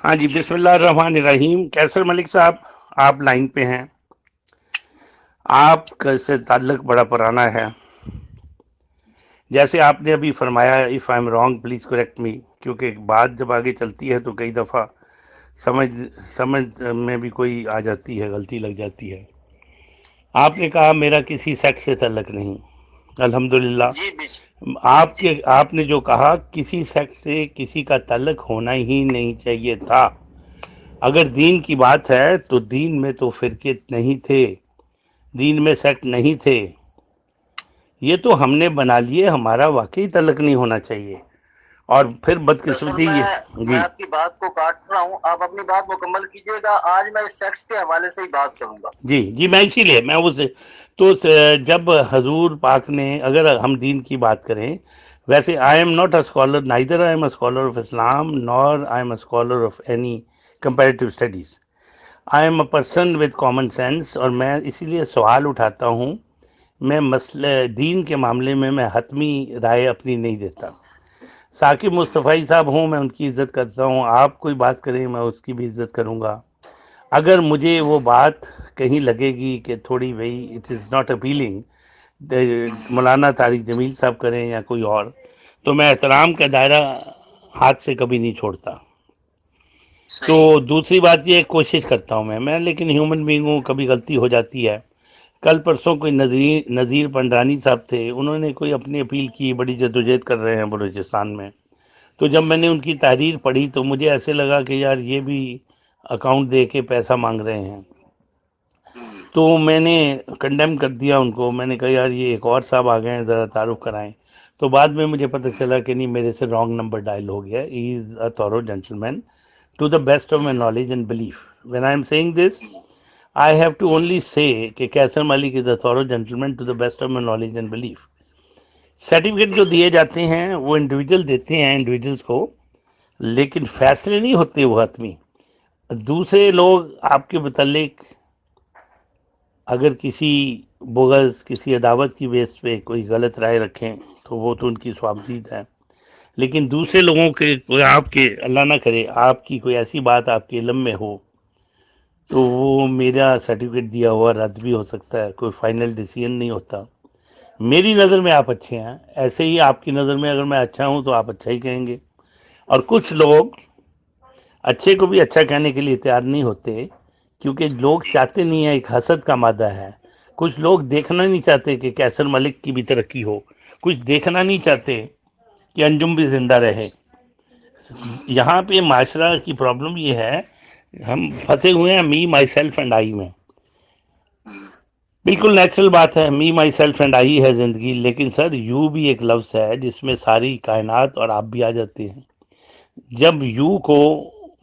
ہاں جی، بسم اللہ الرحمن الرحیم. کیسر ملک صاحب، آپ لائن پہ ہیں. آپ کا سے تعلق بڑا پرانا ہے. جیسے آپ نے ابھی فرمایا، if I am wrong please correct me, کیونکہ بات جب آگے چلتی ہے تو کئی دفعہ سمجھ سمجھ میں بھی کوئی آ جاتی ہے، غلطی لگ جاتی ہے. آپ نے کہا میرا کسی سیکٹ سے تعلق نہیں. الحمدللہ. جی آپ نے جو کہا کسی سیکٹ سے کسی کا تعلق ہونا ہی نہیں چاہیے تھا. اگر دین کی بات ہے تو دین میں تو فرقے نہیں تھے، دین میں سیکٹ نہیں تھے. یہ تو ہم نے بنا لیے، ہمارا واقعی تعلق نہیں ہونا چاہیے. اور پھر دراصل بدقسمتی میں یہ میں جی آپ کی بات کو کاٹ رہا ہوں، آپ اپنی بات مکمل کیجیے گا. آج میں اس سیکس کے حوالے سے ہی بات کروں گا. جی میں اسی لیے میں جب حضور پاک نے، اگر ہم دین کی بات کریں، ویسے I am not a scholar, neither I am a scholar of Islam Noor I am a scholar of any comparative studies. I am a person with common sense, اور میں اسی لیے سوال اٹھاتا ہوں. میں مسئلہ دین کے معاملے میں حتمی رائے اپنی نہیں دیتا. ثاقب مصطفی صاحب ہوں، میں ان کی عزت کرتا ہوں. آپ کوئی بات کریں میں اس کی بھی عزت کروں گا. اگر مجھے وہ بات کہیں لگے گی کہ تھوڑی بھئی اٹ از ناٹ اپیلنگ، مولانا طارق جمیل صاحب کریں یا کوئی اور، تو میں احترام کا دائرہ ہاتھ سے کبھی نہیں چھوڑتا. تو صحیح. دوسری بات یہ کوشش کرتا ہوں میں لیکن ہیومن بینگ ہوں، کبھی غلطی ہو جاتی ہے. کل پرسوں کوئی نذیر پنڈرانی صاحب تھے، انہوں نے کوئی اپنی اپیل کی، بڑی جدوجہد کر رہے ہیں بلوچستان میں. تو جب میں نے ان کی تحریر پڑھی تو مجھے ایسے لگا کہ یار یہ بھی اکاؤنٹ دے کے پیسہ مانگ رہے ہیں. تو میں نے کنڈیم کر دیا ان کو. میں نے کہا یار یہ ایک اور صاحب آ گئے ہیں، ذرا تعارف کرائیں. تو بعد میں مجھے پتہ چلا کہ نہیں، میرے سے رانگ نمبر ڈائل ہو گیا. He is a thorough gentleman to the best of my knowledge and belief. When I am seeing this I have to only say کہ Qaiser Malik is a thorough gentleman to the best of my knowledge and belief. Certificate جو دیے جاتے ہیں وہ individual دیتے ہیں individuals کو، لیکن فیصلے نہیں ہوتے وہ حتمی. دوسرے لوگ آپ کے متعلق اگر کسی بغض، کسی عداوت کی بیس پہ کوئی غلط رائے رکھیں تو وہ تو ان کی صوابدید ہے. لیکن دوسرے لوگوں کے کوئی آپ کے، اللہ نہ کرے، آپ کی کوئی ایسی بات آپ کے علم میں ہو تو وہ میرا سرٹیفکیٹ دیا ہوا رد بھی ہو سکتا ہے، کوئی فائنل ڈیسیژن نہیں ہوتا. میری نظر میں آپ اچھے ہیں، ایسے ہی آپ کی نظر میں اگر میں اچھا ہوں تو آپ اچھا ہی کہیں گے. اور کچھ لوگ اچھے کو بھی اچھا کہنے کے لیے تیار نہیں ہوتے، کیونکہ لوگ چاہتے نہیں ہیں، ایک حسد کا مادہ ہے. کچھ لوگ دیکھنا نہیں چاہتے کہ کیسر ملک کی بھی ترقی ہو، کچھ دیکھنا نہیں چاہتے کہ انجم بھی زندہ رہے. یہاں پہ معاشرہ کی پرابلم یہ ہے، ہم پھنسے ہوئے ہیں می مائی سیلف اینڈ آئی میں. بالکل نیچرل بات ہے، می مائی سیلف اینڈ آئی ہے زندگی. لیکن سر یو بھی ایک لفظ ہے جس میں ساری کائنات اور آپ بھی آ جاتے ہیں. جب یو کو،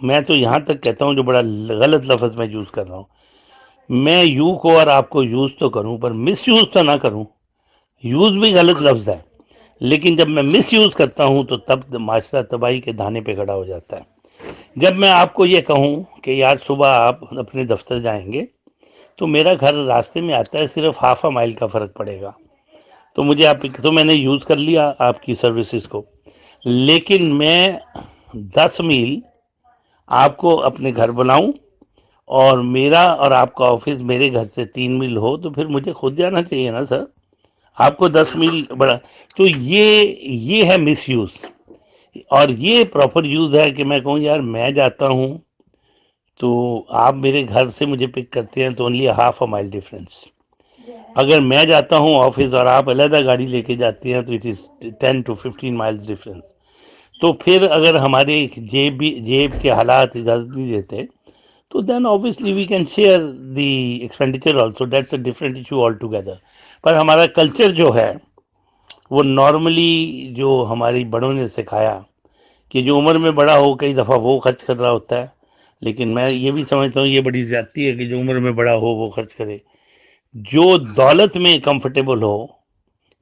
میں تو یہاں تک کہتا ہوں، جو بڑا غلط لفظ میں یوز کر رہا ہوں، میں یو کو اور آپ کو یوز تو کروں پر مس یوز تو نہ کروں. یوز بھی غلط لفظ ہے، لیکن جب میں مس یوز کرتا ہوں تو تب معاشرہ تباہی کے دھانے پہ کھڑا ہو جاتا ہے. جب میں آپ کو یہ کہوں کہ یار صبح آپ اپنے دفتر جائیں گے تو میرا گھر راستے میں آتا ہے، صرف ہاف اے مائل کا فرق پڑے گا، تو مجھے تو میں نے یوز کر لیا آپ کی سروسز کو. لیکن میں 10 میل آپ کو اپنے گھر بلاؤں اور میرا اور آپ کا آفس میرے گھر سے 3 میل ہو تو پھر مجھے خود جانا چاہیے نا سر. آپ کو 10 میل بڑا، تو یہ ہے مس یوز. اور یہ پراپر یوز ہے کہ میں کہوں یار میں جاتا ہوں تو آپ میرے گھر سے مجھے پک کرتے ہیں تو اونلی ہاف اے مائل ڈفرینس. اگر میں جاتا ہوں آفس اور آپ علیحدہ گاڑی لے کے جاتے ہیں تو it is 10 to 15 miles difference. تو پھر اگر ہمارے جیب کے حالات اجازت نہیں دیتے تو دین obviously we can share the expenditure also. That's a different issue altogether. پر ہمارا کلچر جو ہے وہ نارملی، جو ہماری بڑوں نے سکھایا کہ جو عمر میں بڑا ہو کئی دفعہ وہ خرچ کر رہا ہوتا ہے. لیکن میں یہ بھی سمجھتا ہوں یہ بڑی زیادتی ہے کہ جو عمر میں بڑا ہو وہ خرچ کرے. جو دولت میں کمفرٹیبل ہو،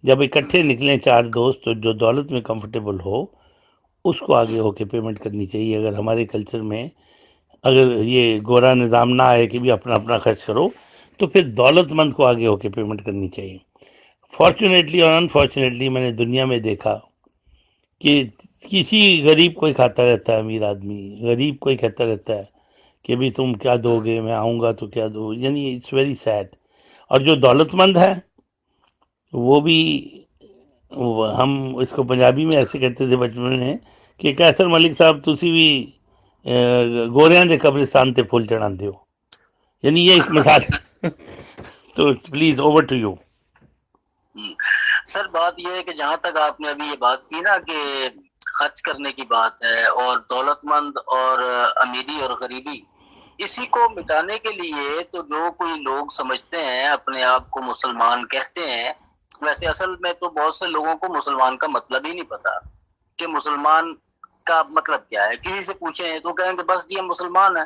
جب اکٹھے نکلیں 4 دوست تو جو دولت میں کمفرٹیبل ہو اس کو آگے ہو کے پیمنٹ کرنی چاہیے. اگر ہمارے کلچر میں اگر یہ گورا نظام نہ آئے کہ بھی اپنا اپنا خرچ کرو تو پھر دولت مند کو آگے ہو کے پیمنٹ کرنی چاہیے. فارچونیٹلی اور انفارچونیٹلی میں نے دنیا میں دیکھا کہ کسی غریب کوئی کھاتا رہتا ہے، امیر آدمی غریب کوئی کہتا رہتا ہے کہ بھی تم کیا دو گے، میں آؤں گا تو کیا دو، یعنی اٹس ویری سیڈ. اور جو دولت مند ہے وہ بھی، ہم اس کو پنجابی میں ایسے کہتے تھے بچپن میں کہ کیسر ملک صاحب تسی بھی گوریاں دے قبرستان تے پھول چڑھاندے ہو، یعنی یہ ایک مثال ہے. تو پلیز اوور ٹو یو. سر بات یہ ہے کہ جہاں تک آپ نے ابھی یہ بات کی نا کہ خرچ کرنے کی بات ہے اور دولت مند اور امیری اور غریبی، اسی کو مٹانے کے لیے تو جو کوئی لوگ سمجھتے ہیں اپنے آپ کو مسلمان کہتے ہیں، ویسے اصل میں تو بہت سے لوگوں کو مسلمان کا مطلب ہی نہیں پتا کہ مسلمان کا مطلب کیا ہے. کسی سے پوچھیں تو کہیں کہ بس جی ہم مسلمان ہیں.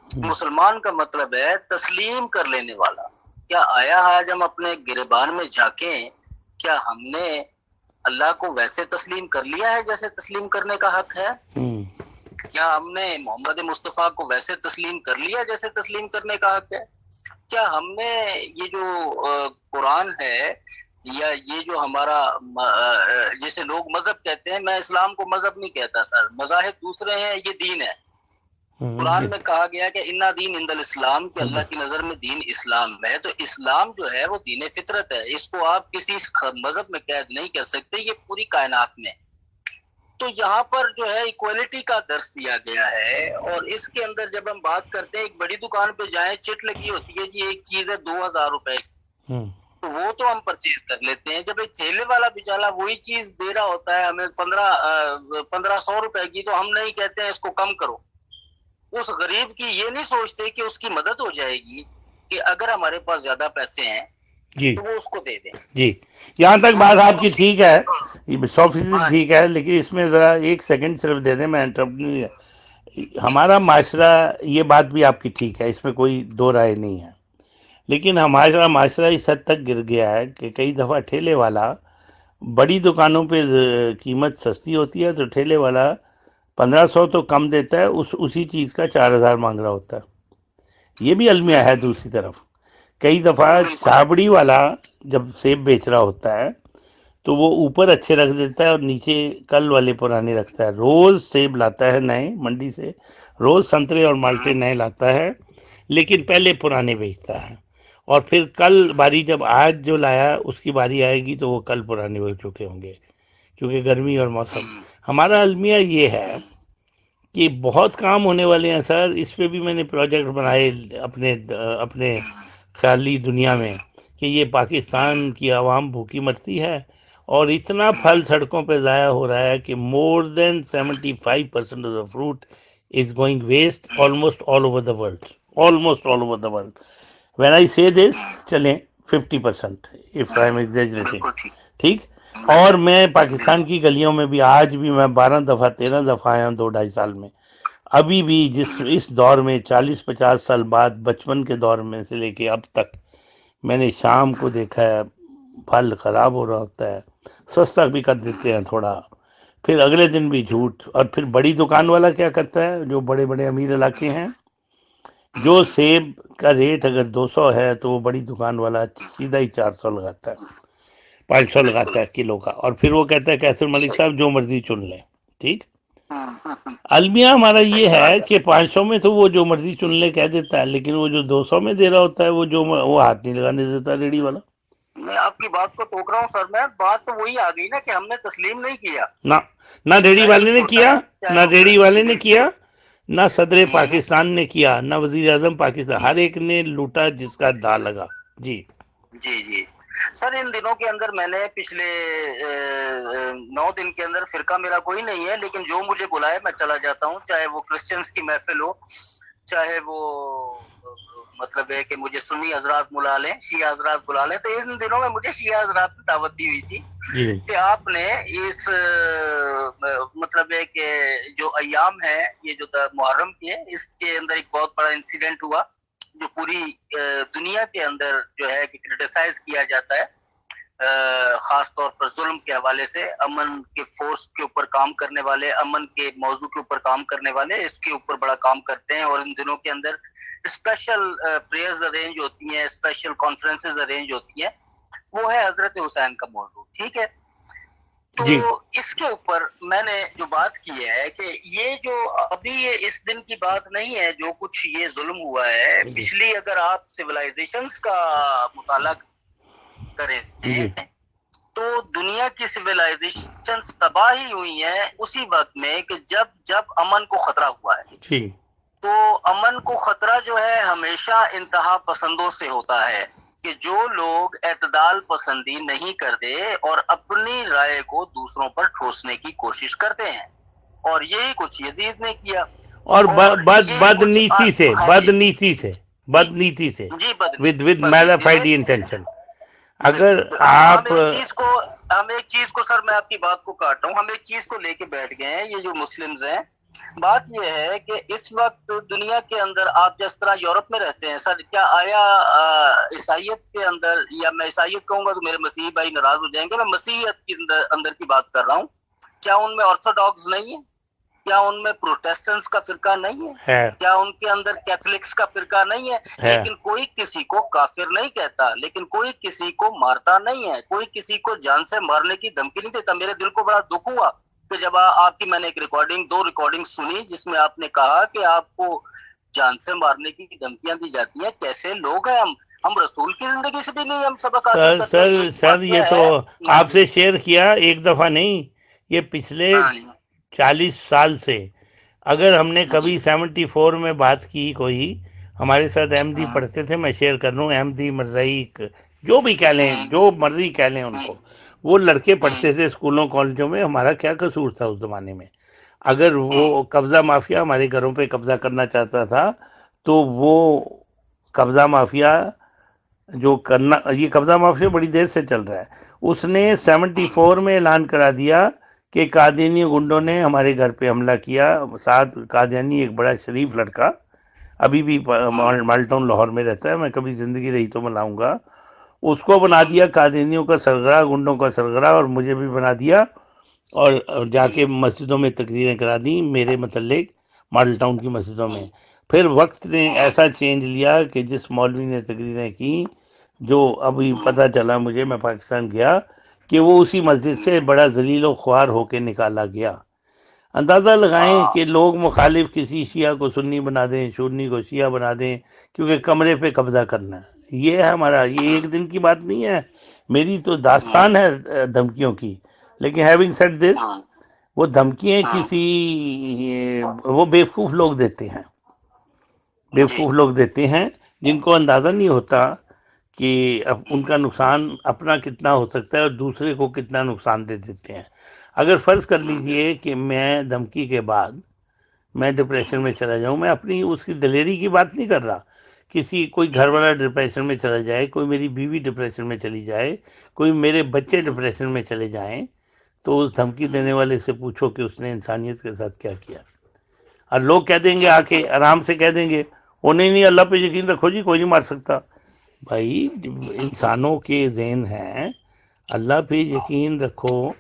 مسلمان کا مطلب ہے تسلیم کر لینے والا. کیا آیا آج ہم اپنے گریبان میں جھانکیں، کیا ہم نے اللہ کو ویسے تسلیم کر لیا ہے جیسے تسلیم کرنے کا حق ہے؟ کیا ہم نے محمد مصطفیٰ کو ویسے تسلیم کر لیا جیسے تسلیم کرنے کا حق ہے؟ کیا ہم نے یہ جو قرآن ہے یا یہ جو ہمارا جسے لوگ مذہب کہتے ہیں، میں اسلام کو مذہب نہیں کہتا سر، مذاہب دوسرے ہیں، یہ دین ہے. قرآن میں کہا گیا کہ انا دین عند الاسلام، کہ اللہ کی نظر میں دین اسلام ہے. تو اسلام جو ہے وہ دین فطرت ہے، اس کو آپ کسی مذہب میں قید نہیں کر سکتے، یہ پوری کائنات میں. تو یہاں پر جو ہے ایکوالٹی کا درس دیا گیا ہے. اور اس کے اندر جب ہم بات کرتے ہیں، ایک بڑی دکان پہ جائیں، چٹ لگی ہوتی ہے جی ایک چیز ہے 2000 روپے، تو وہ تو ہم پرچیز کر لیتے ہیں. جب ایک ٹھیلے والا بیچارہ وہی چیز دے رہا ہوتا ہے ہمیں 1500 روپے کی، تو ہم نہیں کہتے ہیں اس کو کم کرو. اس غریب کی یہ نہیں سوچتے کہ اس کی مدد ہو جائے گی، کہ اگر ہمارے پاس زیادہ پیسے ہیں جی تو وہ اس کو دے دیں. جی، یہاں تک بات آپ کی ٹھیک ہے، 100% ٹھیک ہے، لیکن اس میں ذرا ایک سیکنڈ صرف دے دیں. میں ہمارا معاشرہ، یہ بات بھی آپ کی ٹھیک ہے، اس میں کوئی دو رائے نہیں ہے، لیکن ہمارا معاشرہ اس حد تک گر گیا ہے کہ کئی دفعہ ٹھیلے والا، بڑی دکانوں پہ قیمت سستی ہوتی ہے تو ٹھیلے والا 1500 تو کم دیتا ہے، اسی چیز کا 4000 مانگ رہا ہوتا ہے. یہ بھی المیہ ہے. دوسری طرف کئی دفعہ چھابڑی والا جب سیب بیچ رہا ہوتا ہے تو وہ اوپر اچھے رکھ دیتا ہے اور نیچے کل والے پرانے رکھتا ہے. روز سیب لاتا ہے نئے منڈی سے، روز سنترے اور مالٹے نئے لاتا ہے، لیکن پہلے پرانے بیچتا ہے. اور پھر کل باری جب آج جو لایا اس کی باری آئے گی تو وہ کل پرانے ہو چکے ہوں گے، کیونکہ گرمی اور موسم. ہمارا المیہ یہ ہے کہ بہت کام ہونے والے ہیں سر. اس پہ بھی میں نے پروجیکٹ بنائے اپنے خیالی دنیا میں کہ یہ پاکستان کی عوام بھوکی مرتی ہے اور اتنا پھل سڑکوں پہ ضائع ہو رہا ہے کہ more than 75% of the fruit is going waste almost all over the world. Almost all over the world. When I say this, چلیں 50% if I am exaggerating. ٹھیک. اور میں پاکستان کی گلیوں میں بھی آج بھی میں 12 دفعہ 13 دفعہ آیا ہوں 2-2.5 سال میں. ابھی بھی اس دور میں 40-50 سال بعد، بچپن کے دور میں سے لے کے اب تک، میں نے شام کو دیکھا ہے پھل خراب ہو رہا ہوتا ہے، سستا بھی کر دیتے ہیں تھوڑا، پھر اگلے دن بھی جھوٹ. اور پھر بڑی دکان والا کیا کرتا ہے، جو بڑے بڑے امیر علاقے ہیں، جو سیب کا ریٹ اگر 200 ہے تو وہ بڑی دکان والا سیدھا ہی 400 لگاتا ہے، 500 لگاتا ہے کلو کا. اور پھر وہ کہتا ہے کیسر ملک صاحب جو مرضی چن لیں. ٹھیک. المیہ ہمارا یہ ہے کہ 500 میں تو وہ جو مرضی چن لے کہہ دیتا ہے، لیکن وہ جو 200 میں دے رہا ہوتا ہے وہ ہاتھ نہیں لگانے دیتا ریڑھی والا. میں آپ کی بات کو ٹوک رہا ہوں سر. میں بات تو وہی آ گئی نا کہ ہم نے تسلیم نہیں کیا. نہ ریڑھی والے نے کیا، نہ ریڑھی والے نے کیا، نہ صدر پاکستان نے کیا، نہ وزیر اعظم پاکستان، ہر ایک نے لوٹا جس کا دا لگا. جی جی سر. ان دنوں کے اندر میں نے پچھلے 9 دن کے اندر، فرقہ میرا کوئی نہیں ہے لیکن جو مجھے بلائے میں چلا جاتا ہوں، چاہے وہ کرسچنز کی محفل ہو، چاہے وہ مطلب ہے کہ مجھے سنی حضرات بلا لیں، شیعہ حضرات بلا لیں. تو ان دنوں میں مجھے شیعہ حضرات نے دعوت دی ہوئی تھی کہ آپ نے اس مطلب ہے کہ جو ایام ہے یہ جو محرم کے، اس کے اندر ایک بہت بڑا انسیڈنٹ ہوا جو پوری دنیا کے اندر جو ہے کہ کرٹیسائز کیا جاتا ہے، خاص طور پر ظلم کے حوالے سے. امن کے فورس کے اوپر کام کرنے والے، امن کے موضوع کے اوپر کام کرنے والے اس کے اوپر بڑا کام کرتے ہیں. اور ان دنوں کے اندر اسپیشل پریئرز ارینج ہوتی ہیں، اسپیشل کانفرنسز ارینج ہوتی ہیں. وہ ہے حضرت حسین کا موضوع. ٹھیک ہے. تو جی اس کے اوپر میں نے جو بات کی ہے کہ یہ جو ابھی یہ اس دن کی بات نہیں ہے جو کچھ یہ ظلم ہوا ہے، پچھلی اگر آپ سویلائزیشنز کا مطالعہ کریں جی تو دنیا کی سویلائزیشنز تباہ ہی ہوئی ہیں اسی وقت میں کہ جب امن کو خطرہ ہوا ہے. جی تو امن کو خطرہ جو ہے ہمیشہ انتہا پسندوں سے ہوتا ہے کہ جو لوگ اعتدال پسندی نہیں کرتے اور اپنی رائے کو دوسروں پر ٹھوسنے کی کوشش کرتے ہیں، اور یہی کچھ یزید نے کیا. اور یہی کچھ بدنیتی سے ہاں جی بدنیتی سے جی ود بدنیتی میلافائڈ سے. انٹینشن. اگر ہم آپ ایک چیز کو سر میں آپ کی بات کو کاٹ رہا ہوں، ہم ایک چیز کو لے کے بیٹھ گئے ہیں، یہ جو مسلمز ہیں. بات یہ ہے کہ اس وقت دنیا کے اندر آپ جس طرح یورپ میں رہتے ہیں سر، کیا آیا عیسائیت کے اندر، یا میں عیسائیت کہوں گا تو میرے مسیحی بھائی ناراض ہو جائیں گے، میں مسیحیت کے اندر کی بات کر رہا ہوں، کیا ان میں آرتھوڈاکس نہیں ہے؟ کیا ان میں پروٹیسٹنٹس کا فرقہ نہیں ہے؟ کیا ان کے اندر کیتھولکس کا فرقہ نہیں ہے؟ لیکن کوئی کسی کو کافر نہیں کہتا، لیکن کوئی کسی کو مارتا نہیں ہے، کوئی کسی کو جان سے مارنے کی دھمکی نہیں دیتا. میرے دل کو بڑا دکھ ہوا کہ جب آپ کی میں نے ایک دو ریکارڈنگ سنی جس میں آپ نے کہا کہ آپ کو جان سے مارنے کی دھمکیاں دی جاتی ہیں. کیسے لوگ ہیں ہم رسول کی زندگی سے بھی نہیں ہم سبق حاصل کرتے. سر یہ تو آپ سے شیئر کیا ایک دفعہ نہیں، یہ پچھلے 40 سال سے. اگر ہم نے کبھی 74 میں بات کی کوئی، ہمارے ساتھ احمدی پڑھتے تھے، میں شیئر کر لوں، احمدی مرزائی جو بھی کہہ لیں، جو مرضی کہہ لیں ان کو، وہ لڑکے پڑھتے تھے اسکولوں کالجوں میں. ہمارا کیا قصور تھا اس زمانے میں؟ اگر وہ قبضہ مافیا ہمارے گھروں پہ قبضہ کرنا چاہتا تھا تو وہ قبضہ مافیا جو کرنا، یہ قبضہ مافیا بڑی دیر سے چل رہا ہے، اس نے 74 میں اعلان کرا دیا کہ قادیانی گنڈوں نے ہمارے گھر پہ حملہ کیا. ساتھ قادیانی ایک بڑا شریف لڑکا ابھی بھی مال ٹاؤن لاہور میں رہتا ہے، میں کبھی زندگی رہی تو میں لاؤں گا، اس کو بنا دیا قادیانیوں کا سربراہ، گنڈوں کا سربراہ، اور مجھے بھی بنا دیا، اور جا کے مسجدوں میں تقریریں کرا دیں میرے متعلق، ماڈل ٹاؤن کی مسجدوں میں. پھر وقت نے ایسا چینج لیا کہ جس مولوی نے تقریریں کی، جو ابھی پتہ چلا مجھے، میں پاکستان گیا، کہ وہ اسی مسجد سے بڑا ذلیل و خوار ہو کے نکالا گیا. اندازہ لگائیں کہ لوگ مخالف کسی شیعہ کو سنی بنا دیں، سنی کو شیعہ بنا دیں، کیونکہ کمرے پہ قبضہ کرنا ہے. یہ ہے ہمارا، یہ ایک دن کی بات نہیں ہے، میری تو داستان ہے دھمکیوں کی. لیکن ہیونگ سیڈ دس، وہ دھمکیاں کسی وہ بیوقوف لوگ دیتے ہیں، بیوقوف لوگ دیتے ہیں جن کو اندازہ نہیں ہوتا کہ اب ان کا نقصان اپنا کتنا ہو سکتا ہے اور دوسرے کو کتنا نقصان دے دیتے ہیں. اگر فرض کر لیجئے کہ میں دھمکی کے بعد میں ڈپریشن میں چلا جاؤں، میں اپنی اس کی دلیری کی بات نہیں کر رہا، کوئی گھر والا ڈپریشن میں چلا جائے، کوئی میری بیوی ڈپریشن میں چلی جائے، کوئی میرے بچے ڈپریشن میں چلے جائیں، تو اس دھمکی دینے والے سے پوچھو کہ اس نے انسانیت کے ساتھ کیا کیا. اور لوگ کہہ دیں گے، آ کے آرام سے کہہ دیں گے، وہ نہیں اللہ پہ یقین رکھو جی، کوئی نہیں مار سکتا. بھائی انسانوں کے ذہن ہیں، اللہ پہ یقین رکھو.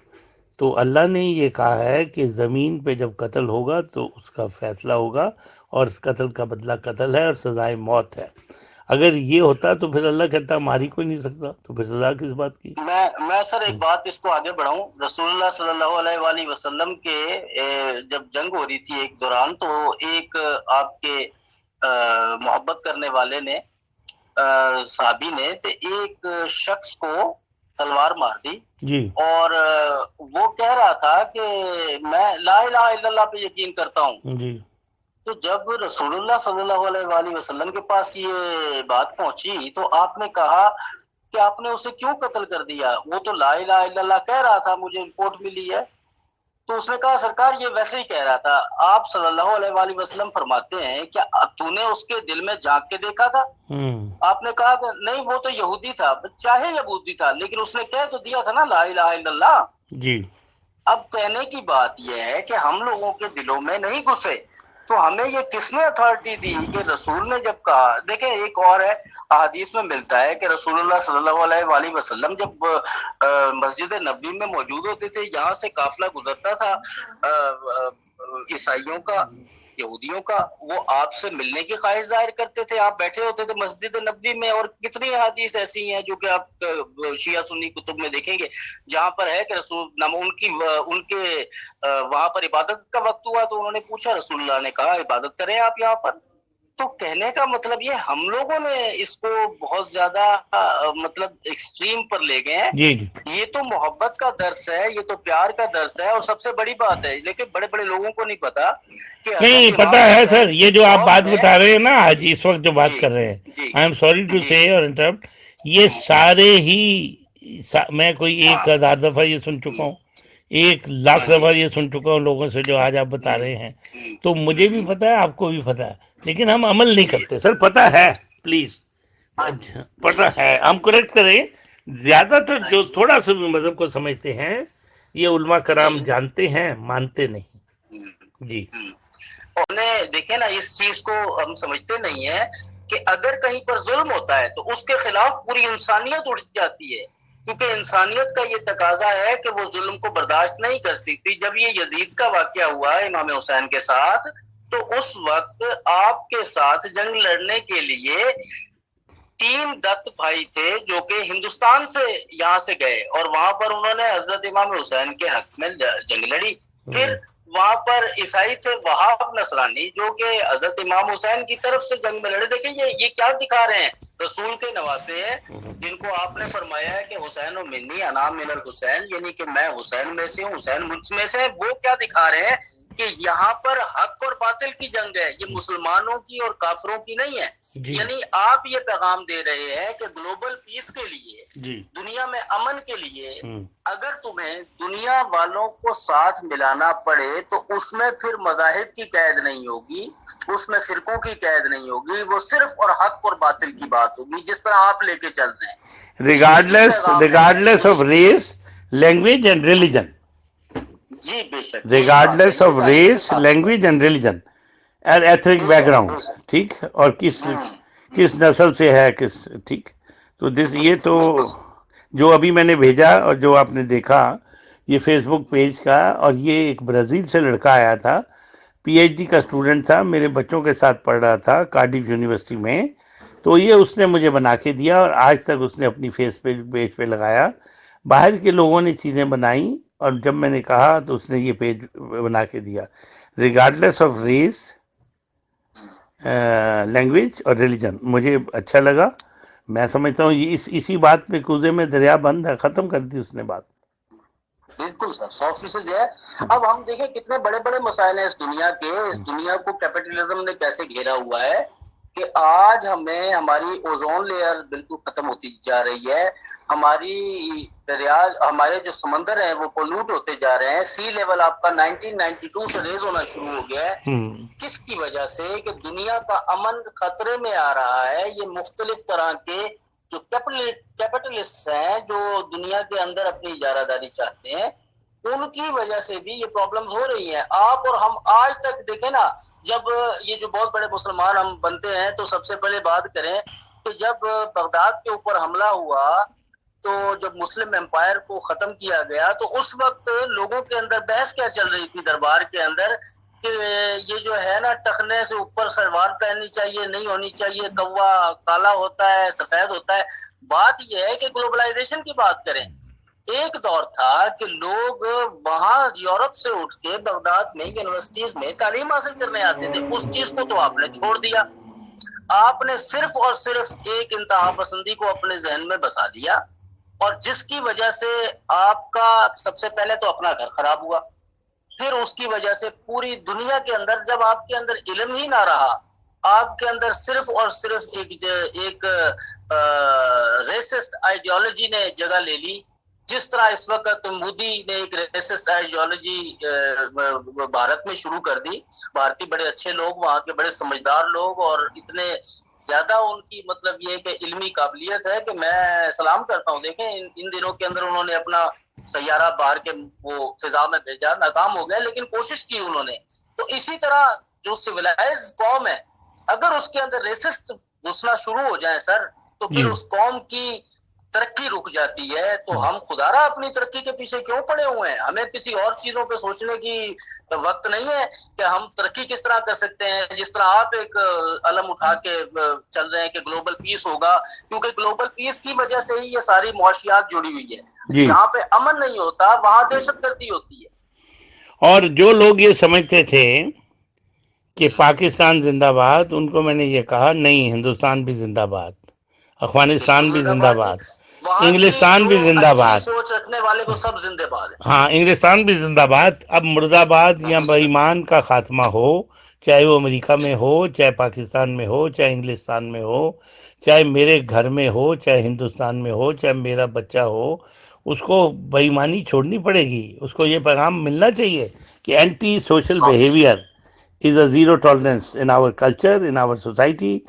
تو اللہ نے یہ کہا ہے کہ زمین پہ جب قتل ہوگا تو اس کا فیصلہ ہوگا، اور اس قتل کا بدلہ قتل ہے اور سزائے موت ہے. اگر یہ ہوتا تو پھر اللہ کہتا مار ہی کوئی نہیں سکتا، تو پھر سزا کس بات کی؟ میں سر ایک بات اس کو آگے بڑھاؤں. رسول اللہ صلی اللہ علیہ وآلہ وسلم کے جب جنگ ہو رہی تھی ایک دوران، تو ایک آپ کے محبت کرنے والے نے، صحابی نے، تو ایک شخص کو تلوار مار دی جی، اور وہ کہہ رہا تھا کہ میں لا الہ الا اللہ پہ یقین کرتا ہوں. جی، تو جب رسول اللہ صلی اللہ علیہ وآلہ وسلم کے پاس یہ بات پہنچی تو آپ نے کہا کہ آپ نے اسے کیوں قتل کر دیا؟ وہ تو لا الہ الا اللہ کہہ رہا تھا، مجھے رپورٹ ملی ہے. تو اس نے کہا سرکار یہ ویسے ہی کہہ رہا تھا. آپ صلی اللہ علیہ وآلہ وسلم فرماتے ہیں کیا تو نے اس کے دل میں جھانک کے دیکھا تھا؟ آپ نے کہا کہ نہیں، وہ تو یہودی تھا، چاہے یہودی تھا، لیکن اس نے کہہ تو دیا تھا نا لا الہ الا اللہ. جی. اب کہنے کی بات یہ ہے کہ ہم لوگوں کے دلوں میں نہیں گھسے، تو ہمیں یہ کس نے اتھارٹی دی کہ رسول نے جب کہا؟ دیکھیں ایک اور ہے، احادیث میں ملتا ہے کہ رسول اللہ صلی اللہ علیہ وآلہ وسلم جب مسجد نبوی میں موجود ہوتے تھے، یہاں سے قافلہ گزرتا تھا عیسائیوں کا، یہودیوں کا، وہ آپ سے ملنے کی خواہش ظاہر کرتے تھے، آپ بیٹھے ہوتے تھے مسجد نبوی میں، اور کتنی حدیث ایسی ہیں جو کہ آپ شیعہ سنی کتب میں دیکھیں گے جہاں پر ہے کہ رسول ان کے وہاں پر عبادت کا وقت ہوا تو انہوں نے پوچھا، رسول اللہ نے کہا عبادت کریں آپ یہاں پر. تو کہنے کا مطلب یہ ہم لوگوں نے اس کو بہت زیادہ مطلب ایکسٹریم پر لے گئے ہیں. جی جی یہ تو محبت کا درس ہے، یہ تو پیار کا درس ہے، اور سب سے بڑی بات ہے، لیکن بڑے بڑے لوگوں کو نہیں پتا کہ نہیں حضرت پتا امام ہے حسین سر. یہ جو آپ قوم بات میں. بتا رہے ہیں نا آج اس وقت جو بات جی کر رہے ہیں، جی آئی ایم سوری ٹو جی سے اور انٹرپٹ، یہ سارے ہی میں کوئی 1000 دفعہ یہ سن چکا ہوں، 1,00,000 دفعہ یہ سن چکا ہوں لوگوں سے جو آج آپ بتا رہے ہیں. تو مجھے بھی پتا ہے، آپ کو بھی پتا ہے، لیکن ہم عمل نہیں کرتے سر. پتا ہے پلیز، پتا ہے، ہم کریکٹ کریں. زیادہ تر جو تھوڑا سا بھی مذہب کو سمجھتے ہیں یہ علماء کرام جانتے ہیں، مانتے نہیں. جی انہیں دیکھیں نا، اس چیز کو ہم سمجھتے نہیں ہیں کہ اگر کہیں پر ظلم ہوتا ہے تو اس کے خلاف پوری انسانیت اٹھ جاتی ہے، کیونکہ انسانیت کا یہ تقاضا ہے کہ وہ ظلم کو برداشت نہیں کر سکتی. جب یہ یزید کا واقعہ ہوا امام حسین کے ساتھ، تو اس وقت آپ کے ساتھ جنگ لڑنے کے لیے 3 دت بھائی تھے جو کہ ہندوستان سے یہاں سے گئے، اور وہاں پر انہوں نے حضرت امام حسین کے حق میں جنگ لڑی. پھر وہاں پر عیسائی تھے وہاب نصرانی جو کہ حضرت امام حسین کی طرف سے جنگ میں لڑے. دیکھیں یہ کیا دکھا رہے ہیں، رسول کے نواسے ہیں جن کو آپ نے فرمایا ہے کہ حسین و منی انا من الحسین، یعنی کہ میں حسین میں سے ہوں، حسین مجھ میں سے. وہ کیا دکھا رہے ہیں کہ یہاں پر حق اور باطل کی جنگ ہے، یہ مسلمانوں کی اور کافروں کی نہیں ہے. یعنی آپ یہ پیغام دے رہے ہیں کہ گلوبل پیس کے لیے، دنیا میں امن کے لیے، اگر تمہیں دنیا والوں کو ساتھ ملانا پڑے تو اس میں پھر مذاہب کی قید نہیں ہوگی، اس میں فرقوں کی قید نہیں ہوگی، وہ صرف اور حق اور باطل کی بات ہوگی جس طرح آپ لے کے چل رہے ہیں. Regardless of race, language and religion. جی بے شک، regardless of race, language and religion and ethnic background. ٹھیک، اور کس نسل سے ہے، کس، ٹھیک. تو یہ تو جو ابھی میں نے بھیجا اور جو آپ نے دیکھا یہ فیس بک پیج کا، اور یہ ایک برازیل سے لڑکا آیا تھا، پی ایچ ڈی کا اسٹوڈنٹ تھا، میرے بچوں کے ساتھ پڑھ رہا تھا کارڈف یونیورسٹی میں. تو یہ اس نے مجھے بنا کے دیا اور آج تک اس نے اپنی فیس پیج پہ لگایا. باہر کے لوگوں نے چیزیں بنائیں اور جب میں نے کہا تو اس نے یہ پیج بنا کے دیا. ریگارڈلیس آف ریس، لینگویج اور ریلیجن. مجھے اچھا لگا. میں سمجھتا ہوں یہ اسی بات پہ کوزے میں دریا بند ہے، ختم کر دی اس نے بات. بالکل سر، 100% ہے. اب ہم دیکھیں کتنے بڑے بڑے مسائل ہیں اس دنیا کے. اس دنیا کو کیپٹلزم نے کیسے گھیرا ہوا ہے کہ آج ہمیں ہماری اوزون لیئر بالکل ختم ہوتی جا رہی ہے، ہماری دریا، ہمارے جو سمندر ہیں وہ پولوٹ ہوتے جا رہے ہیں. سی لیول آپ کا 1992 سے ریز ہونا شروع ہو گیا ہے. کس کی وجہ سے؟ کہ دنیا کا امن خطرے میں آ رہا ہے. یہ مختلف طرح کے جو کیپٹلسٹ ہیں جو دنیا کے اندر اپنی اجارہ داری چاہتے ہیں، ان کی وجہ سے بھی یہ پرابلمز ہو رہی ہیں. آپ اور ہم آج تک دیکھیں نا، جب یہ جو بہت بڑے مسلمان ہم بنتے ہیں تو سب سے پہلے بات کریں کہ جب بغداد کے اوپر حملہ ہوا تو جب مسلم امپائر کو ختم کیا گیا تو اس وقت لوگوں کے اندر بحث کیا چل رہی تھی دربار کے اندر کہ یہ جو ہے نا ٹخنے سے اوپر سلوار پہننی چاہیے، نہیں ہونی چاہیے، کوا کالا ہوتا ہے سفید ہوتا ہے. بات یہ ہے کہ گلوبلائزیشن کی بات کریں. ایک دور تھا کہ لوگ وہاں یورپ سے اٹھ کے بغداد میں یونیورسٹیز میں تعلیم حاصل کرنے آتے تھے. اس چیز کو تو آپ نے چھوڑ دیا. آپ نے صرف اور صرف ایک انتہا پسندی کو اپنے ذہن میں بسا دیا، اور جس کی وجہ سے آپ کا سب سے پہلے تو اپنا گھر خراب ہوا، پھر اس کی وجہ سے پوری دنیا کے اندر جب آپ کے اندر علم ہی نہ رہا، آپ کے اندر صرف اور صرف ایک ریسسٹ آئیڈیالوجی نے جگہ لے لی. جس طرح اس وقت مودی نے ایک ریسسٹ آئیڈیالوجی بھارت میں شروع کر دی. بھارتی بڑے اچھے لوگ، وہاں کے بڑے سمجھدار لوگ، اور اتنے زیادہ ان کی مطلب یہ کہ علمی قابلیت ہے کہ میں سلام کرتا ہوں. دیکھیں ان دنوں کے اندر انہوں نے اپنا سیارہ باہر کے وہ فضا میں بھیجا، ناکام ہو گیا لیکن کوشش کی انہوں نے. تو اسی طرح جو سویلائز قوم ہے اگر اس کے اندر ریسسٹ گھسنا شروع ہو جائے سر، تو پھر اس قوم کی ترقی رک جاتی ہے تو ہم خدا را اپنی ترقی کے پیچھے کیوں پڑے ہوئے ہیں؟ ہمیں کسی اور چیزوں پہ سوچنے کی وقت نہیں ہے کہ ہم ترقی کس طرح کر سکتے ہیں. جس طرح آپ ایک علم اٹھا کے چل رہے ہیں کہ گلوبل پیس ہوگا، کیونکہ گلوبل پیس کی وجہ سے ہی یہ ساری معاشیات جڑی ہوئی ہے. جہاں پہ امن نہیں ہوتا وہاں دہشت گردی ہوتی ہے. اور جو لوگ یہ سمجھتے تھے کہ پاکستان زندہ باد، ان کو میں نے یہ کہا نہیں، ہندوستان بھی زندہ باد، افغانستان بھی زندہ باد، انگلستان بھی زندہ باد، سوچ رکھنے والے کو سب زندہ باد ہے. ہاں انگلستان بھی زندہ باد. اب مرد آباد یا بے ایمان کا خاتمہ ہو، چاہے وہ امریکہ میں ہو، چاہے پاکستان میں ہو، چاہے انگلستان میں ہو، چاہے میرے گھر میں ہو، چاہے ہندوستان میں ہو، چاہے میرا بچہ ہو، اس کو بے ایمانی چھوڑنی پڑے گی. اس کو یہ پیغام ملنا چاہیے کہ anti social behaviour is a zero tolerance in our culture, in our society.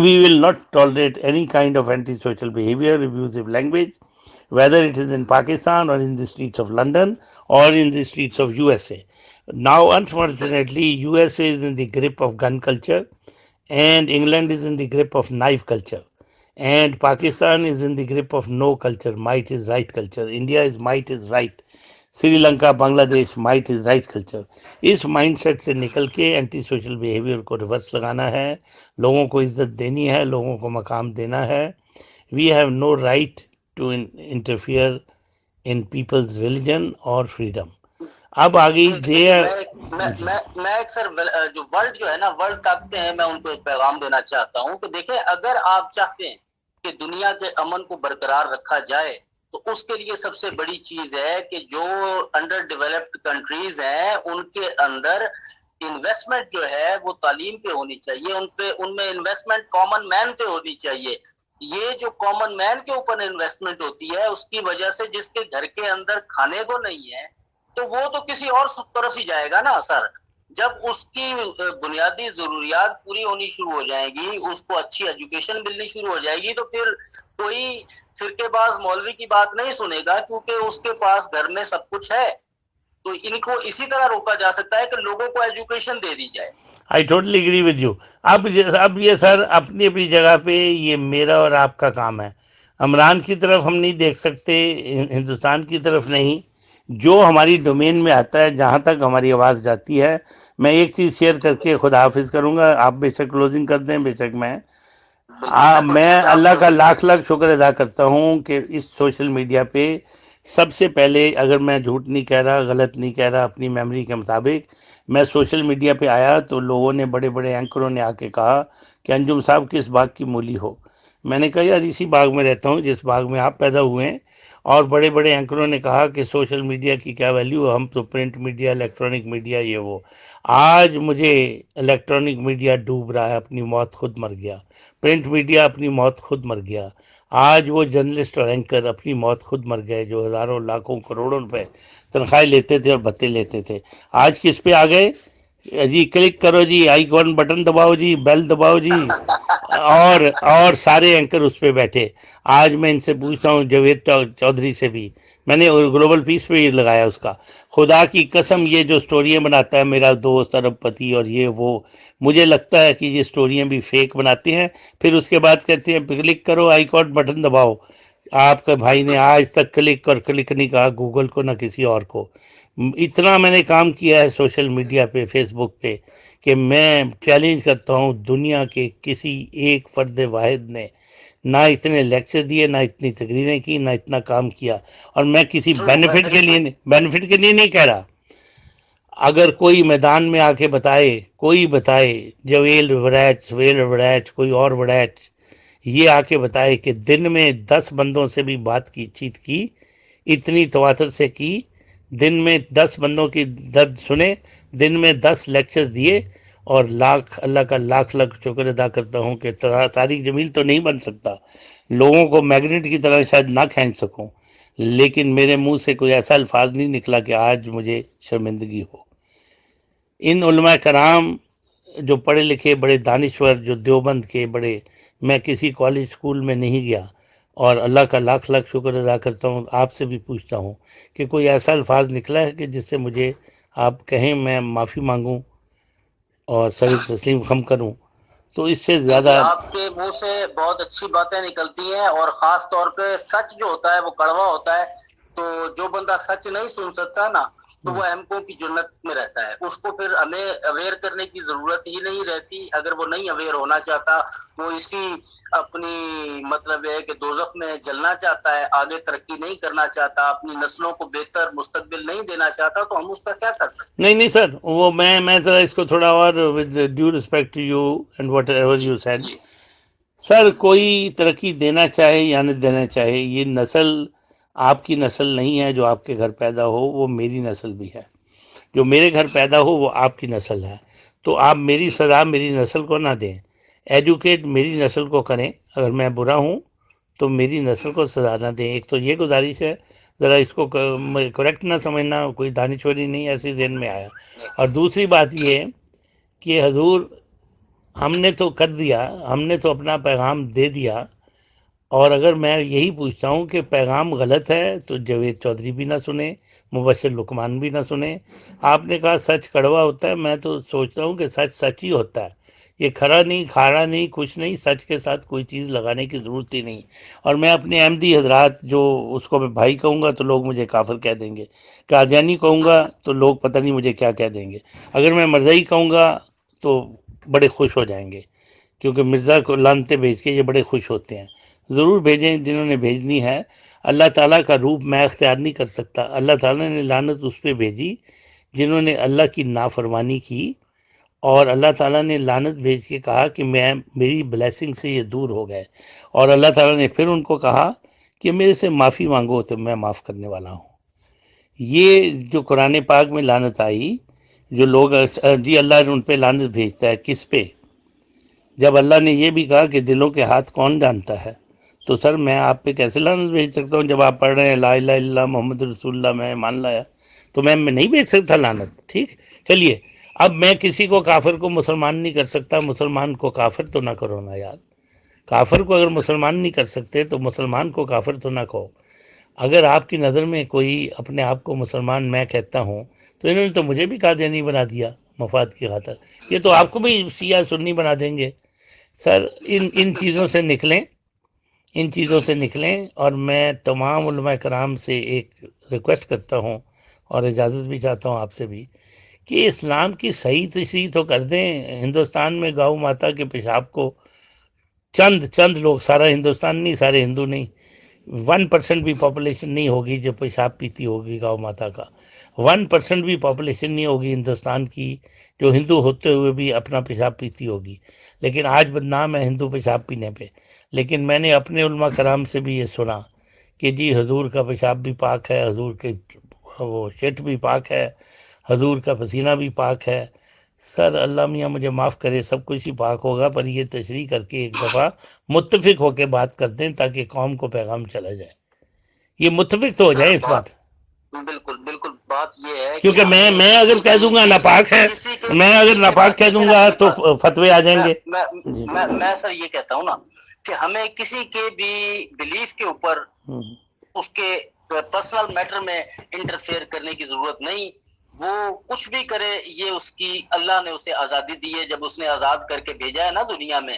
We will not tolerate any kind of antisocial behavior, abusive language, whether it is in Pakistan or in the streets of London or in the streets of USA. Now, unfortunately, USA is in the grip of gun culture, and England is in the grip of knife culture, and Pakistan is in the grip of no culture, might is right culture. India is might is right. Sri Lanka, Bangladesh, might is right culture. اس mind set سے نکل کے anti social behaviour کو reverse لگانا ہے، لوگوں کو عزت دینی ہے، لوگوں کو مقام دینا ہے. We have no right to interfere in people's religion اور فریڈم. اب آگئی میں اکثر جو ورلڈ جو ہے نا، ورلڈ طاقتیں ہیں، میں ان کو ایک پیغام دینا چاہتا ہوں کہ دیکھیں، اگر آپ چاہتے ہیں کہ دنیا کے امن کو برقرار رکھا جائے تو اس کے لیے سب سے بڑی چیز ہے کہ جو انڈر ڈیولپڈ کنٹریز ہیں ان کے اندر انویسٹمنٹ جو ہے وہ تعلیم پہ ہونی چاہیے، ان میں انویسٹمنٹ کامن مین پہ ہونی چاہیے. یہ جو کامن مین کے اوپر انویسٹمنٹ ہوتی ہے، اس کی وجہ سے جس کے گھر کے اندر کھانے کو نہیں ہے تو وہ تو کسی اور طرف ہی جائے گا نا سر. جب اس کی بنیادی ضروریات پوری ہونی شروع ہو جائیں گی، اس کو اچھی ایجوکیشن ملنی شروع ہو جائے گی، تو پھر کوئی فرقے باز مولوی کی بات نہیں سنے گا، کیونکہ اس کے پاس گھر میں سب کچھ ہے. تو ان کو اسی طرح روکا جا سکتا ہے کہ لوگوں کو ایجوکیشن دے دی جائے. I totally agree with you. اب یہ سر اپنی اپنی جگہ پہ یہ میرا اور آپ کا کام ہے. عمران کی طرف ہم نہیں دیکھ سکتے، ہندوستان کی طرف نہیں. جو ہماری ڈومین میں آتا ہے، جہاں تک ہماری آواز جاتی ہے. میں ایک چیز شیئر کر کے خدا حافظ کروں گا، آپ بے شک کلوزنگ کر دیں. بے شک میں اللہ کا لاکھ لاکھ شکر ادا کرتا ہوں کہ اس سوشل میڈیا پہ سب سے پہلے، اگر میں جھوٹ نہیں کہہ رہا، غلط نہیں کہہ رہا، اپنی میموری کے مطابق میں سوشل میڈیا پہ آیا تو لوگوں نے، بڑے بڑے اینکروں نے آ کے کہا کہ انجم صاحب کس باغ کی مولی ہو. میں نے کہا یار اسی باغ میں رہتا ہوں جس باغ میں آپ پیدا ہوئے ہیں. اور بڑے بڑے اینکروں نے کہا کہ سوشل میڈیا کی کیا ویلیو، ہم تو پرنٹ میڈیا، الیکٹرانک میڈیا، یہ وہ. آج مجھے الیکٹرانک میڈیا ڈوب رہا ہے، اپنی موت خود مر گیا. پرنٹ میڈیا اپنی موت خود مر گیا. آج وہ جرنلسٹ اور اینکر اپنی موت خود مر گئے جو ہزاروں لاکھوں کروڑوں روپے تنخواہیں لیتے تھے اور بھتے لیتے تھے. آج کس پہ آ گئے جی؟ کلک کرو جی، آئیکن بٹن دباؤ جی، بیل دباؤ جی، اور سارے اینکر اس پہ بیٹھے. آج میں ان سے پوچھتا ہوں، جاوید چودھری سے بھی میں نے گلوبل پیس پہ یہ لگایا اس کا، خدا کی قسم یہ جو سٹوریاں بناتا ہے میرا دوست ارب پتی اور یہ وہ، مجھے لگتا ہے کہ یہ سٹوریاں بھی فیک بناتے ہیں. پھر اس کے بعد کہتے ہیں کلک کرو، آئیکن بٹن دباؤ. آپ کے بھائی نے آج تک کلک نہیں کہا، گوگل کو نہ کسی اور کو. اتنا میں نے کام کیا ہے سوشل میڈیا پہ، فیس بک پہ، کہ میں چیلنج کرتا ہوں دنیا کے کسی ایک فرد واحد نے نہ اتنے لیکچر دیے، نہ اتنی تقریریں کی، نہ اتنا کام کیا. اور میں کسی بینیفٹ کے لیے نہیں کہہ رہا. اگر کوئی میدان میں آ کے بتائے جویل وڑیچ کوئی اور وڑیچ یہ آ کے بتائے کہ دن میں 10 بندوں سے بھی بات کی اتنی تواتر سے کی، دن میں 10 بندوں کی درد سنے، دن میں 10 لیکچر دیے، اور اللہ کا لاکھ شکر ادا کرتا ہوں کہ طارق جمیل تو نہیں بن سکتا، لوگوں کو میگنیٹ کی طرح شاید نہ کھینچ سکوں، لیکن میرے منہ سے کوئی ایسا الفاظ نہیں نکلا کہ آج مجھے شرمندگی ہو. ان علماء کرام جو پڑھے لکھے، بڑے دانشور، جو دیوبند کے بڑے، میں کسی کالج اسکول میں نہیں گیا، اور اللہ کا لاکھ شکر ادا کرتا ہوں. آپ سے بھی پوچھتا ہوں کہ کوئی ایسا الفاظ نکلا ہے کہ جس سے مجھے آپ کہیں میں معافی مانگوں اور سر تسلیم خم کروں؟ تو اس سے زیادہ آپ کے منہ سے بہت اچھی باتیں نکلتی ہیں، اور خاص طور پہ سچ جو ہوتا ہے وہ کڑوا ہوتا ہے، تو جو بندہ سچ نہیں سن سکتا نا تو وہ احمقوں کی جنت میں رہتا ہے، اس کو پھر ہمیں اویئر کرنے کی ضرورت ہی نہیں رہتی۔ اگر وہ نہیں اویئر ہونا چاہتا، وہ اسی اپنی مطلب ہے کہ دوزخ میں جلنا چاہتا ہے، آگے ترقی نہیں کرنا چاہتا، اپنی نسلوں کو بہتر مستقبل نہیں دینا چاہتا، تو ہم اس کا کیا کر سکتے نہیں سر، وہ میں ذرا اس کو تھوڑا اور with due respect to you and whatever ہیں؟ یو سیڈ، جی سر کوئی ترقی دینا چاہے یا نہ دینا چاہے، یہ نسل آپ کی نسل نہیں ہے جو آپ کے گھر پیدا ہو، وہ میری نسل بھی ہے، جو میرے گھر پیدا ہو وہ آپ کی نسل ہے، تو آپ میری سزا میری نسل کو نہ دیں، ایجوکیٹ میری نسل کو کریں، اگر میں برا ہوں تو میری نسل کو سزا نہ دیں۔ ایک تو یہ گزارش ہے، ذرا اس کو کریکٹ نہ سمجھنا، کوئی دانشوری نہیں ایسی ذہن میں آیا۔ اور دوسری بات یہ کہ حضور ہم نے تو کر دیا، ہم نے تو اپنا پیغام دے دیا، اور اگر میں یہی پوچھتا ہوں کہ پیغام غلط ہے تو جاوید چودھری بھی نہ سنیں، مبشر لقمان بھی نہ سنیں۔ آپ نے کہا سچ کڑوا ہوتا ہے، میں تو سوچتا ہوں کہ سچ سچ ہی ہوتا ہے، یہ کھرا نہیں کھاڑا نہیں کچھ نہیں، سچ کے ساتھ کوئی چیز لگانے کی ضرورت ہی نہیں۔ اور میں اپنے احمدی حضرات جو اس کو میں بھائی کہوں گا تو لوگ مجھے کافر کہہ دیں گے، قادیانی کہوں گا تو لوگ پتہ نہیں مجھے کیا کہہ دیں گے، اگر میں مرزائی کہوں گا تو بڑے خوش ہو جائیں گے، کیونکہ مرزا کو لانتے بھیج کے یہ بڑے خوش ہوتے ہیں۔ ضرور بھیجیں جنہوں نے بھیجنی ہے، اللہ تعالیٰ کا روپ میں اختیار نہیں کر سکتا، اللہ تعالیٰ نے لعنت اس پہ بھیجی جنہوں نے اللہ کی نافرمانی کی، اور اللہ تعالیٰ نے لعنت بھیج کے کہا کہ میری بلیسنگ سے یہ دور ہو گئے، اور اللہ تعالیٰ نے پھر ان کو کہا کہ میرے سے معافی مانگو تو میں معاف کرنے والا ہوں۔ یہ جو قرآن پاک میں لعنت آئی، جو لوگ جی اللہ نے ان پہ لعنت بھیجتا ہے، کس پہ؟ جب اللہ نے یہ بھی کہا کہ دلوں کے ہاتھ کون جانتا ہے، تو سر میں آپ پہ کیسے لعنت بھیج سکتا ہوں؟ جب آپ پڑھ رہے ہیں لا الہ الا اللہ محمد رسول اللہ میں مان لایا، تو میں نہیں بھیج سکتا لعنت؟ ٹھیک، چلیے اب میں کسی کو کافر کو مسلمان نہیں کر سکتا، مسلمان کو کافر تو نہ کرو نا یار، کافر کو اگر مسلمان نہیں کر سکتے تو مسلمان کو کافر تو نہ کہو۔ اگر آپ کی نظر میں کوئی اپنے آپ کو مسلمان میں کہتا ہوں تو انہوں نے تو مجھے بھی قادیانی بنا دیا مفاد کی خاطر، یہ تو آپ کو بھی شیعہ سنی بنا دیں گے۔ سر ان چیزوں سے نکلیں، ان چیزوں سے نکلیں، اور میں تمام علماء کرام سے ایک ریکویسٹ کرتا ہوں اور اجازت بھی چاہتا ہوں آپ سے بھی کہ اسلام کی صحیح تشریح تو کر دیں۔ ہندوستان میں گاؤں ماتا کے پیشاب کو چند لوگ، سارا ہندوستان نہیں، سارے ہندو نہیں، 1% بھی پاپولیشن نہیں ہوگی جو پیشاب پیتی ہوگی گاؤں ماتا کا، 1% بھی پاپولیشن نہیں ہوگی ہندوستان کی جو ہندو ہوتے ہوئے بھی اپنا پیشاب پیتی ہوگی، لیکن آج بدنام ہے ہندو پیشاب پینے پہ۔ لیکن میں نے اپنے علماء کرام سے بھی یہ سنا کہ جی حضور کا پیشاب بھی پاک ہے، حضور کے وہ شٹ بھی پاک ہے، حضور کا پسینہ بھی پاک ہے۔ سر اللہ میاں مجھے معاف کرے، سب کچھ ہی پاک ہوگا، پر یہ تشریح کر کے ایک دفعہ متفق ہو کے بات کر دیں تاکہ قوم کو پیغام چلا جائے، یہ متفق تو ہو جائے اس بات۔ بالکل بالکل، بات یہ ہے کیونکہ میں اگر کہہ دوں گا ناپاک ہے، میں اگر ناپاک کہہ دوں گا تو فتوے آ جائیں گے۔ میں سر یہ کہتا ہوں نا کہ ہمیں کسی کے بھی بلیف کے اوپر اس کے پرسنل میٹر میں انٹرفیئر کرنے کی ضرورت نہیں، وہ کچھ بھی کرے، یہ اس کی اللہ نے اسے آزادی دی ہے، جب اس نے آزاد کر کے بھیجا ہے نا دنیا میں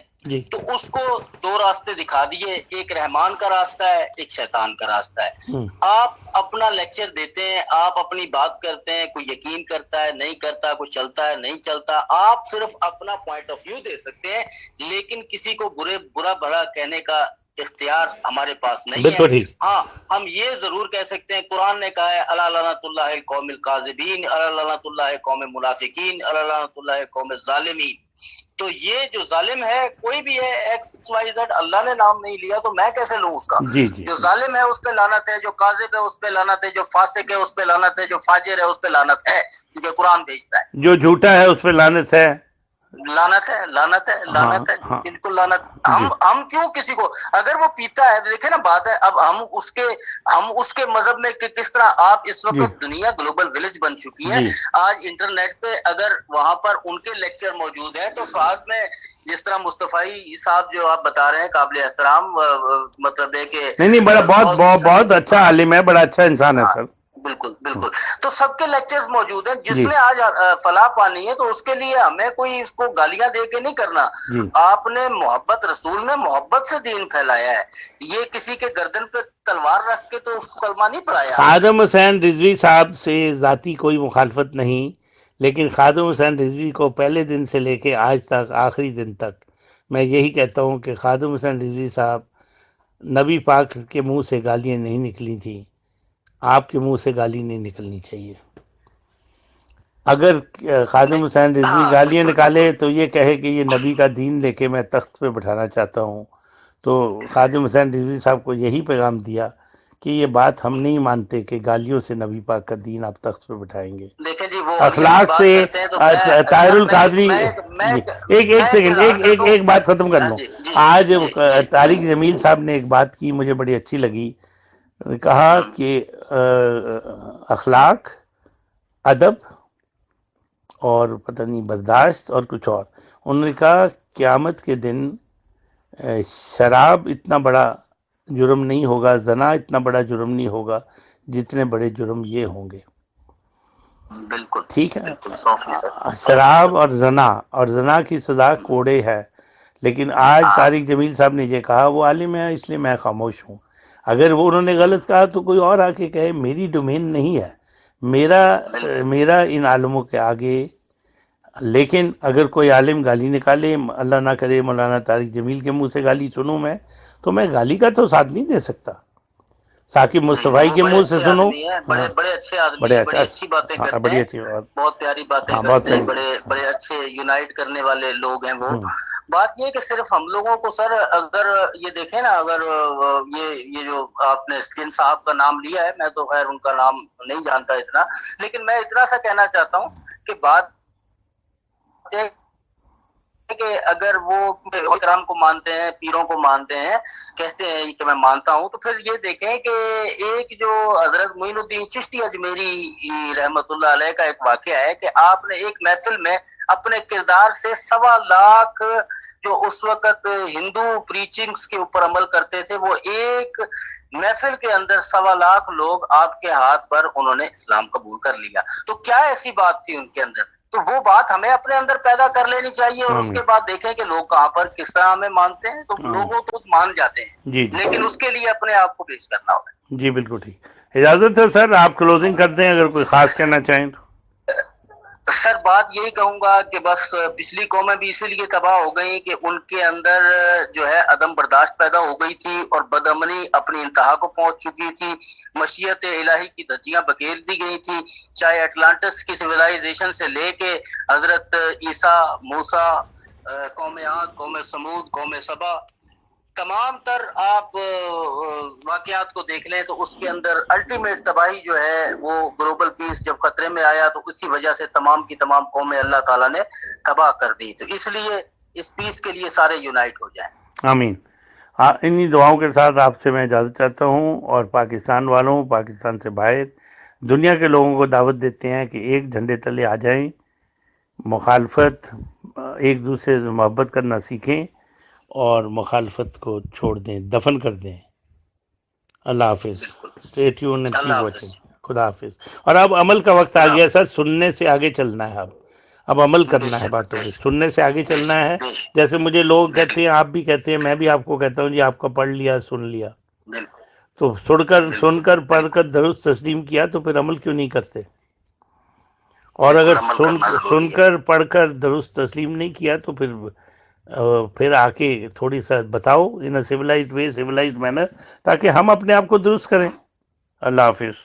تو اس کو دو راستے دکھا دیے، ایک رحمان کا راستہ ہے، ایک شیطان کا راستہ ہے۔ آپ اپنا لیکچر دیتے ہیں، آپ اپنی بات کرتے ہیں، کوئی یقین کرتا ہے نہیں کرتا، کوئی چلتا ہے نہیں چلتا، آپ صرف اپنا پوائنٹ آف ویو دے سکتے ہیں، لیکن کسی کو برا بھلا کہنے کا اختیار ہمارے پاس نہیں ہے۔ ہاں ہم یہ ضرور کہہ سکتے ہیں، قرآن نے کہا ہے الا لعنۃ اللہ القوم الکاذبین، الا لعنۃ اللہ قوم منافقین، الا لعنۃ اللہ قوم الظالمین۔ تو یہ جو ظالم ہے کوئی بھی ہے، ایکس وائی زیڈ، اللہ نے نام نہیں لیا تو میں کیسے لوں اس کا؟ جو ظالم ہے اس پہ لعنت ہے، جو کاذب ہے اس پہ لعنت ہے، جو فاسق ہے اس پہ لعنت ہے، جو فاجر ہے اس پہ لعنت ہے، کیونکہ قرآن بھیجتا ہے۔ جو جھوٹا ہے اس پہ لعنت ہے، لعنت ہے، لعنت ہے، لعنت ہے، بالکل لعنت۔ ہم کیوں کسی کو، اگر وہ پیتا ہے، دیکھیں نا بات ہے، اب ہم اس کے مذہب میں کہ کس طرح آپ اس وقت دنیا گلوبل ولیج بن چکی ہے، آج انٹرنیٹ پہ اگر وہاں پر ان کے لیکچر موجود ہیں تو ساتھ میں جس طرح مصطفی صاحب جو آپ بتا رہے ہیں قابل احترام، مطلب ہے کہ نہیں بڑا بہت اچھا عالم ہے، بڑا اچھا انسان ہے سر۔ بالکل بالکل. تو سب کے لیکچرز موجود ہیں. جس نے آج فلاح پانی ہے تو اس کے لیے ہمیں کوئی اس کو گالیاں دے کے نہیں کرنا. آپ نے محبت، رسول نے محبت سے دین پھیلایا ہے. یہ کسی کے گردن پہ تلوار رکھ کے تو اس کو کلمہ نہیں پڑھایا. خادم حسین رضوی صاحب سے ذاتی کوئی مخالفت نہیں، لیکن خادم حسین رضوی کو پہلے دن سے لے کے آج تک آخری دن تک میں یہی کہتا ہوں کہ خادم حسین رضوی صاحب، نبی پاک کے منہ سے گالیاں نہیں نکلی تھیں، آپ کے منہ سے گالی نہیں نکلنی چاہیے. اگر خادم حسین رضوی گالیاں نکالے تو یہ کہے کہ یہ نبی کا دین لے کے میں تخت پہ بٹھانا چاہتا ہوں، تو خادم حسین رضوی صاحب کو یہی پیغام دیا کہ یہ بات ہم نہیں مانتے کہ گالیوں سے نبی پاک کا دین آپ تخت پہ بٹھائیں گے. اخلاق سے طاہر القادری، ایک سیکنڈ، ایک بات ختم کر لوں. آج طارق جمیل صاحب نے ایک بات کی مجھے بڑی اچھی لگی، کہا کہ اخلاق، ادب اور پتہ نہیں برداشت اور کچھ اور، انہوں نے کہا قیامت کے دن شراب اتنا بڑا جرم نہیں ہوگا، زنا اتنا بڑا جرم نہیں ہوگا جتنے بڑے جرم یہ ہوں گے. بالکل ٹھیک ہے، شراب اور زنا کی سزا کوڑے ہے. لیکن آج طارق جمیل صاحب نے یہ کہا، وہ عالم ہے اس لیے میں خاموش ہوں. اگر وہ انہوں نے غلط کہا تو کوئی اور آ کے کہے، میری ڈومین نہیں ہے، میرا ان عالموں کے آگے. لیکن اگر کوئی عالم گالی نکالے، اللہ نہ کرے مولانا طارق جمیل کے منہ سے گالی سنوں میں، تو میں گالی کا تو ساتھ نہیں دے سکتا. ثاقب مصطفی کے منہ سے سنو، بڑے اچھے آدمی ہیں، بڑی اچھی باتیں کرتے ہیں، بہت پیاری باتیں کرتے ہیں، بڑے اچھے یونائٹ کرنے والے لوگ ہیں وہ. بات یہ کہ صرف ہم لوگوں کو سر، اگر یہ دیکھیں نا، اگر یہ جو آپ نے اسکن صاحب کا نام لیا ہے، میں تو خیر ان کا نام نہیں جانتا اتنا، لیکن میں اتنا سا کہنا چاہتا ہوں کہ بات کہ اگر وہ کرام کو مانتے ہیں، پیروں کو مانتے ہیں، کہتے ہیں کہ میں مانتا ہوں، تو پھر یہ دیکھیں کہ ایک جو حضرت معین الدین چشتی اجمیری رحمت اللہ علیہ کا ایک واقعہ ہے کہ آپ نے ایک محفل میں اپنے کردار سے 1.25 لاکھ جو اس وقت ہندو پریچنگز کے اوپر عمل کرتے تھے، وہ ایک محفل کے اندر 1.25 لاکھ لوگ آپ کے ہاتھ پر انہوں نے اسلام قبول کر لیا. تو کیا ایسی بات تھی ان کے اندر؟ تو وہ بات ہمیں اپنے اندر پیدا کر لینی چاہیے، اور اس کے بعد دیکھیں کہ لوگ کہاں پر کس طرح ہمیں مانتے ہیں. تو لوگوں تو مان جاتے ہیں، لیکن اس کے لیے اپنے آپ کو پیش کرنا ہوگا. جی بالکل ٹھیک. اجازت ہے سر، آپ کلوزنگ کرتے ہیں اگر کوئی خاص کہنا چاہیں تو. سر بات یہی کہوں گا کہ بس پچھلی قومیں بھی اسی لیے تباہ ہو گئی کہ ان کے اندر جو ہے عدم برداشت پیدا ہو گئی تھی، اور بدامنی اپنی انتہا کو پہنچ چکی تھی. مشیت الہی کی دھجیاں بکھیر دی گئی تھی، چاہے اٹلانٹس کی سویلائزیشن سے لے کے حضرت عیسیٰ، موسیٰ، قوم عاد، قوم سمود، قوم سبا، تمام تر آپ واقعات کو دیکھ لیں تو اس کے اندر الٹیمیٹ تباہی جو ہے وہ گلوبل پیس جب خطرے میں آیا تو اسی وجہ سے تمام کی تمام قومیں اللہ تعالیٰ نے تباہ کر دی. تو اس لیے اس پیس کے لیے سارے یونائٹ ہو جائیں. آمین. انہی دعاؤں کے ساتھ آپ سے میں اجازت چاہتا ہوں، اور پاکستان والوں، پاکستان سے باہر دنیا کے لوگوں کو دعوت دیتے ہیں کہ ایک جھنڈے تلے آ جائیں، مخالفت، ایک دوسرے سے محبت کرنا سیکھیں اور مخالفت کو چھوڑ دیں، دفن کر دیں. اللہ حافظ. Stay tune and keep watching. خدا حافظ. اور اب عمل کا وقت آ گیا سر، سننے سے آگے چلنا ہے. اب عمل کرنا ہے باتوں پہ، سننے سے آگے چلنا ہے. جیسے مجھے لوگ کہتے ہیں، آپ بھی کہتے ہیں، میں بھی آپ کو کہتا ہوں جی آپ کا پڑھ لیا، سن لیا، تو سن کر پڑھ کر درست تسلیم کیا تو پھر عمل کیوں نہیں کرتے؟ اور اگر سن کر پڑھ کر درست تسلیم نہیں کیا تو پھر آ کے تھوڑی سا بتاؤ ان اے سویلائزڈ وے، سویلائزڈ مینر، تاکہ ہم اپنے آپ کو درست کریں. اللہ حافظ.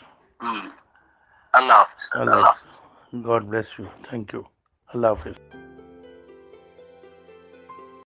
اللہ حافظ. God bless you. Thank you. اللہ حافظ.